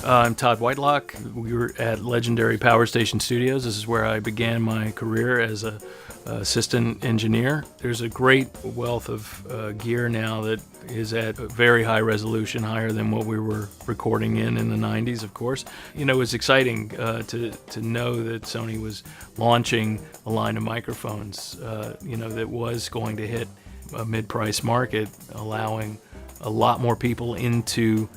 I'm Todd Whitelock. We were at legendary Power Station Studios. This is where I began my career as a assistant engineer. There's a great wealth of gear now that is at a very high resolution, higher than what we were recording in the 90s, of course. You know, it was exciting to know that Sony was launching a line of microphones, that was going to hit a mid-price market, allowing a lot more people into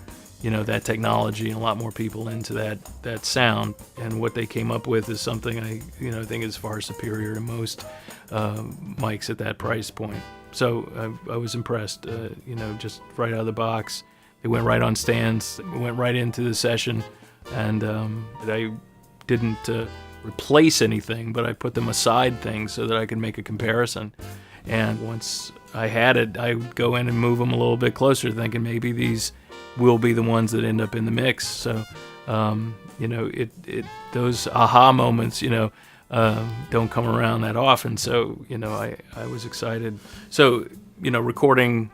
that technology and a lot more people into that sound. And what they came up with is something I think is far superior to most mics at that price point. So I was impressed, just right out of the box. They went right on stands, went right into the session, and I didn't replace anything, but I put them aside things so that I could make a comparison. And once I had it, I would go in and move them a little bit closer, thinking maybe these will be the ones that end up in the mix. So, those aha moments, don't come around that often. So, I was excited. So, recording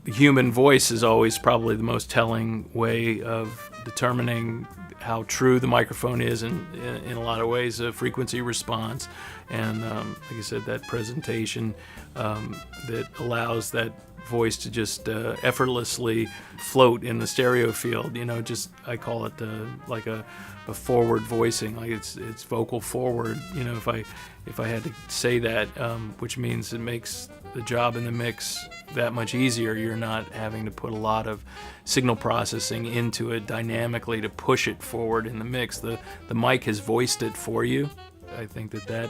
the human voice is always probably the most telling way of determining how true the microphone is in a lot of ways, a frequency response. And like I said, that presentation that allows that voice to just effortlessly float in the stereo field. I call it like a forward voicing, like it's vocal forward. If I had to say that, which means it makes the job in the mix that much easier. You're not having to put a lot of signal processing into it dynamically to push it forward in the mix. The mic has voiced it for you. I think that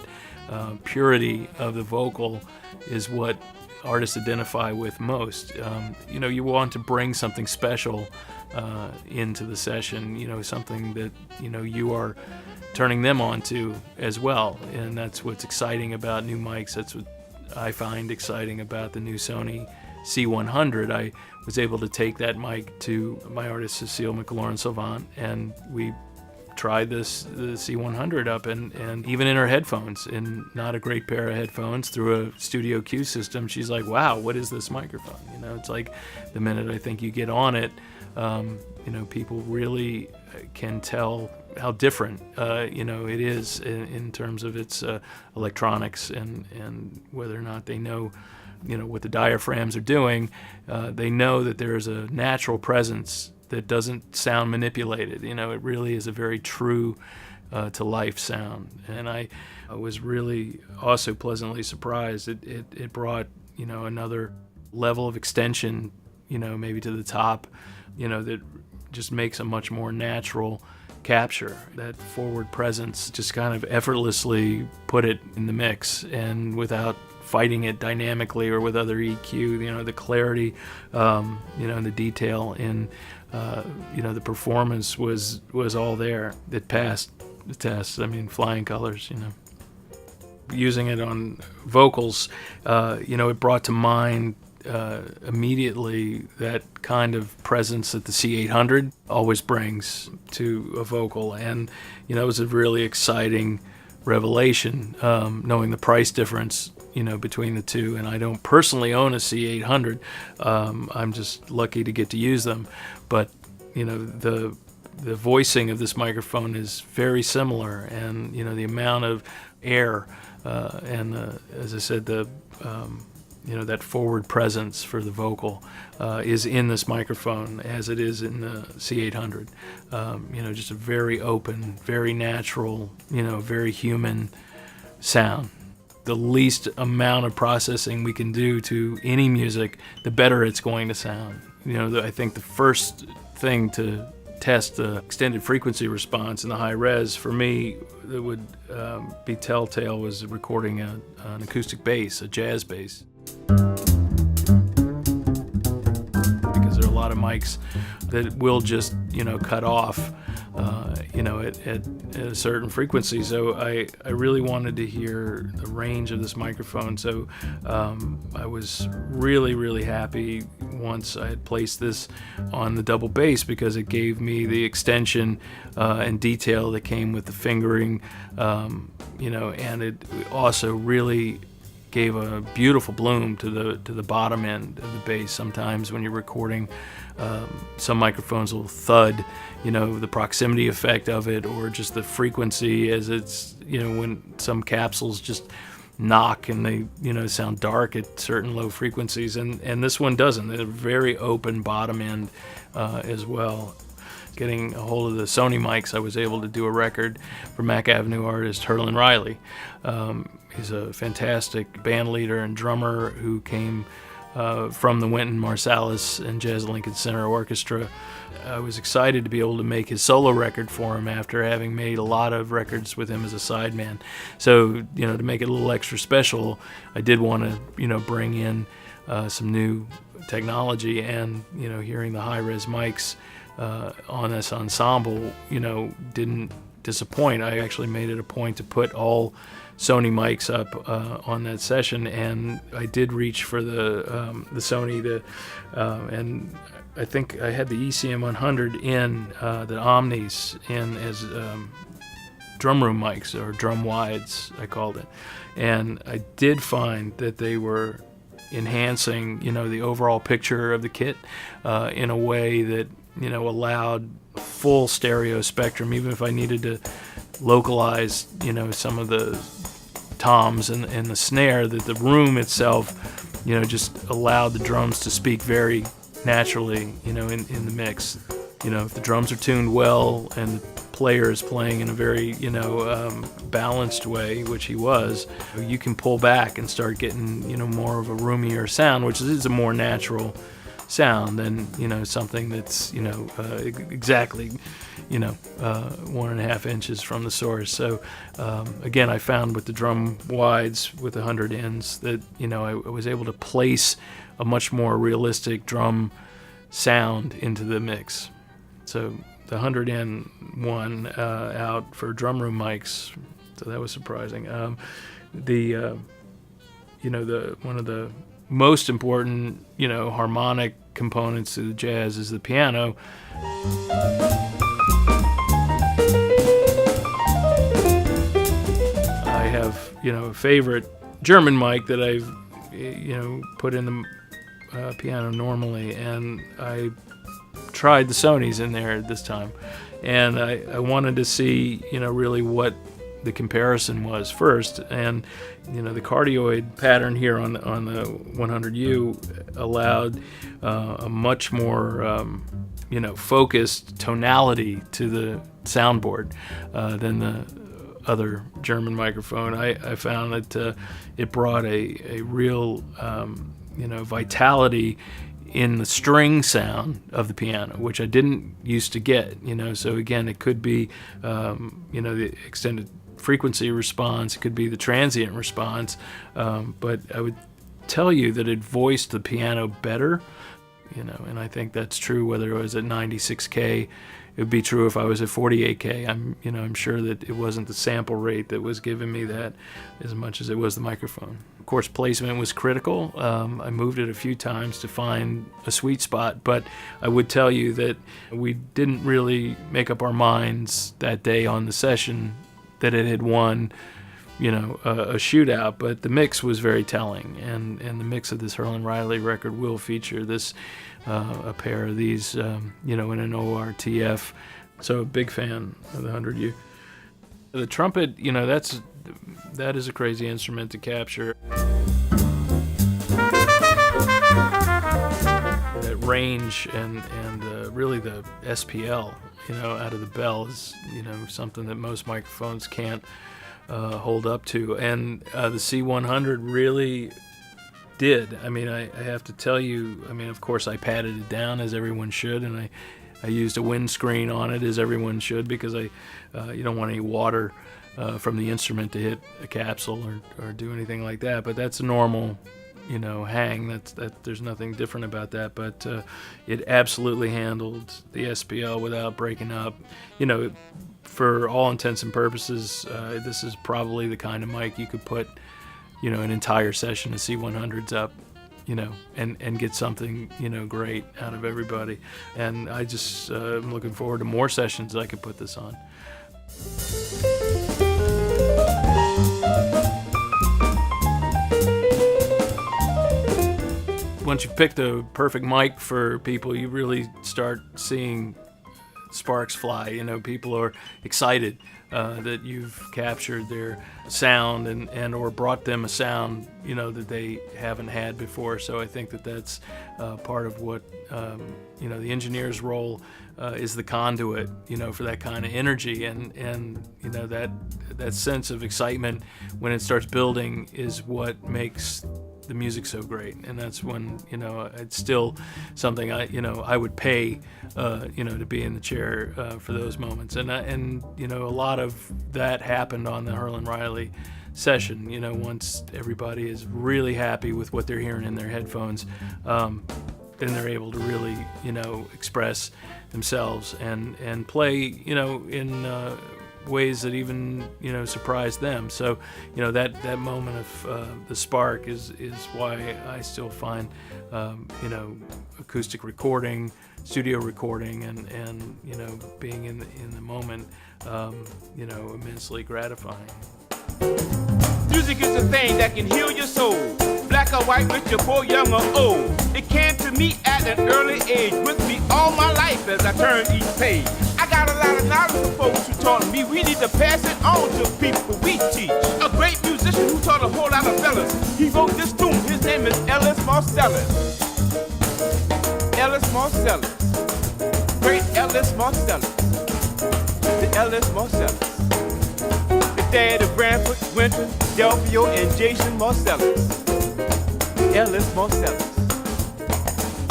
purity of the vocal is what artists identify with most. You want to bring something special into the session, something that you are turning them on to as well. And that's what's exciting about new mics. That's what I find exciting about the new Sony C100. I was able to take that mic to my artist Cecile McLaurin-Savant, and we tried the C100 up, and even in her headphones, in not a great pair of headphones, through a Studio Q system, she's like, wow, what is this microphone? It's like the minute I think you get on it, people really can tell how different it is in terms of its electronics, and whether or not they know what the diaphragms are doing. They know that there is a natural presence that doesn't sound manipulated. It really is a very true to life sound. And I was really also pleasantly surprised. It brought another level of extension, maybe to the top, that just makes a much more natural capture. That forward presence just kind of effortlessly put it in the mix, and without fighting it dynamically or with other EQ, the clarity, and the detail in the performance was all there. It passed the test. Flying colors. Using it on vocals, it brought to mind immediately that kind of presence that the C800 always brings to a vocal. And it was a really exciting revelation, knowing the price difference between the two. And I don't personally own a C800. I'm just lucky to get to use them. But the voicing of this microphone is very similar, and the amount of air and as I said, that forward presence for the vocal is in this microphone as it is in the C800. Just a very open, very natural, very human sound. The least amount of processing we can do to any music, the better it's going to sound. I think the first thing to test the extended frequency response in the high res, for me, that would be telltale, was recording an acoustic bass, a jazz bass. Because there are a lot of mics that will just, cut off, at a certain frequency. So I really wanted to hear the range of this microphone. So I was really, really happy once I had placed this on the double bass, because it gave me the extension and detail that came with the fingering, and it also really gave a beautiful bloom to the bottom end of the bass. Sometimes when you're recording, some microphones will thud, the proximity effect of it, or just the frequency as it's, when some capsules just knock and they, sound dark at certain low frequencies, and this one doesn't. They're very open bottom end as well. Getting a hold of the Sony mics, I was able to do a record for Mac Avenue artist Herlin Riley. He's a fantastic band leader and drummer who came from the Wynton Marsalis and Jazz Lincoln Center Orchestra. I was excited to be able to make his solo record for him after having made a lot of records with him as a sideman. So, to make it a little extra special, I did want to, bring in some new technology, and, hearing the high-res mics on this ensemble, didn't disappoint. I actually made it a point to put all Sony mics up on that session, and I did reach for the Sony, and I think I had the ECM100 in, the Omnis in as drum room mics, or drum wides, I called it. And I did find that they were enhancing, the overall picture of the kit in a way that, allowed full stereo spectrum, even if I needed to localize, some of the toms and the snare, that the room itself, just allowed the drums to speak very naturally, in the mix. If the drums are tuned well and the player is playing in a very, balanced way, which he was, you can pull back and start getting, more of a roomier sound, which is a more natural sound than, something that's, exactly, 1.5 inches from the source. So, again, I found with the drum wides with the 100 ends that, I was able to place a much more realistic drum sound into the mix. So the 100 end one out for drum room mics, so that was surprising. The one of the most important, harmonic components to the jazz is the piano. I have, a favorite German mic that I've, put in the piano normally, and I tried the Sonys in there this time, and I wanted to see, really what the comparison was first. And the cardioid pattern here on the 100U allowed a much more focused tonality to the soundboard than the other German microphone. I found that it brought a real vitality in the string sound of the piano, which I didn't used to get. So again, it could be the extended frequency response, it could be the transient response, but I would tell you that it voiced the piano better, and I think that's true whether it was at 96K. It would be true if I was at 48K. I'm sure that it wasn't the sample rate that was giving me that as much as it was the microphone. Of course, placement was critical. I moved it a few times to find a sweet spot, but I would tell you that we didn't really make up our minds that day on the session that it had won, a shootout, but the mix was very telling, and the mix of this Herlin Riley record will feature this, a pair of these, in an ORTF. So a big fan of the 100U. The trumpet, that is a crazy instrument to capture. That range and really the SPL, out of the bell is, something that most microphones can't hold up to. And the C100 really did. I have to tell you, of course I patted it down as everyone should, and I used a windscreen on it as everyone should, because you don't want any water from the instrument to hit a capsule or do anything like that. But that's a normal, hang. That there's nothing different about that. But it absolutely handled the SPL without breaking up. For all intents and purposes, this is probably the kind of mic you could put, an entire session of C100s up, and get something, great out of everybody. And I just am looking forward to more sessions I could put this on. once you pick the perfect mic for people, you really start seeing sparks fly. You know, people are excited that you've captured their sound and or brought them a sound, you know, that they haven't had before. So I think that that's part of what you know, the engineer's role is the conduit, you know, for that kind of energy, and you know, that sense of excitement when it starts building is what makes the music so great. And that's when, you know, it's still something I would pay you know, to be in the chair for those moments. And you know, a lot of that happened on the Herlin Riley session. You know, once everybody is really happy with what they're hearing in their headphones, then they're able to really, you know, express themselves and play, you know, in ways that even, you know, surprise them. So, you know, that moment of the spark is why I still find, you know, acoustic recording, studio recording, and you know, being in the moment, you know, immensely gratifying. Music is a thing that can heal your soul. Black or white, rich or poor, young or old. It came to me at an early age, with me all my life as I turned each page. I got a lot of knowledge from folks who taught me. We need to pass it on to people we teach. A great musician who taught a whole lot of fellas. He wrote this tune, his name is Ellis Marcellus. Ellis Marcellus. Great Ellis Marcellus. The Ellis Marcellus. The dad of Branford, Winter, Delphio, and Jason Marcellus. Ellis Marcellus.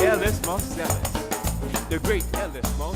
Ellis Marcellus. The great Ellis Marcellus.